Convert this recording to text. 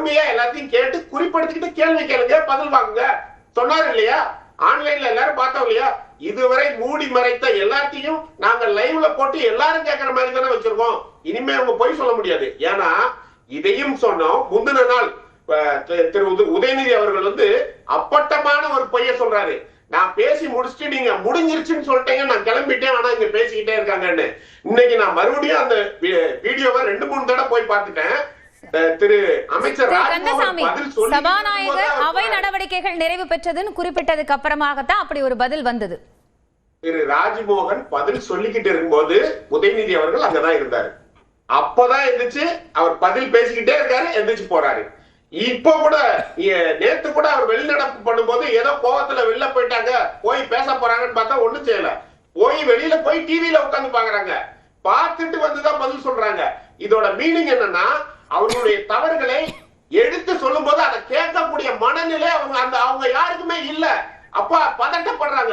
பொறுமையா எல்லாத்தையும் கேட்டு குறிப்பெடுத்துக்கிட்டு கேள்வி கேளுங்க, பதில் வாங்குங்க சொன்னாரு இல்லையா? ஆன்லைன்ல எல்லாரும் பார்த்தோம் இல்லையா? இதுவரை மூடி மறைத்த எல்லாத்தையும் நாங்க லைவ்ல போட்டு எல்லாரும் கேட்கிற மாதிரி தானே வச்சிருக்கோம். இனிமே அவங்க போய் சொல்ல முடியாது. ஏன்னா இதையும் சொன்னோம். முந்தின நாள் திரு உதயநிதி அவர்கள் அப்பட்டமான ஒரு பொய்ய சொல்றாரு. நான் பேசி முடிச்சுட்டு நீங்க முடிஞ்சிருச்சுன்னு சொல்லிட்டீங்க, நான் கிளம்பிட்டேன், ஆனா இங்க பேசிக்கிட்டே இருக்காங்கன்னு. இன்னைக்கு நான் மறுபடியும் அந்த வீடியோவை 2-3 தடவை போய் பார்த்துட்டேன். திரு அமைச்சர் கந்தசாமி சபாநாயகர் அவை நடவடிக்கைகள் நிறைவு பெற்றதுன்னு குறிப்பிட்டதுக்கு அப்புறமாகத்தான் அப்படி ஒரு பதில் வந்தது. திரு ராஜ்மோகன் பதில் சொல்லிக்கிட்டு இருக்கும்போது உதயநிதி அவர்கள் அங்கதான் இருந்தாரு. அப்பதான் எந்திரிச்சு அவர் பதில் பேசிக்கிட்டே இருக்காரு, எந்திரிச்சு போறாரு. இப்ப கூட நேத்து கூட அவர் வெளிநடப்பு பண்ணும்போது ஏதோ கோவத்துல வெளில போயிட்டாங்க, போய் பேச போறாங்கன்னு பார்த்தா ஒண்ணும் செய்யல. போய் வெளியில போய் டிவியில உட்காந்து பாக்குறாங்க, பார்த்துட்டு வந்துதான் பதில் சொல்றாங்க. இதோட மீனிங் என்னன்னா, அவங்களுடைய தவறுகளை எடுத்து சொல்லும் போது அதை கேட்கக்கூடிய மனநிலை அவங்க யாருக்குமே இல்ல. அப்ப பதட்டப்படுறாங்க.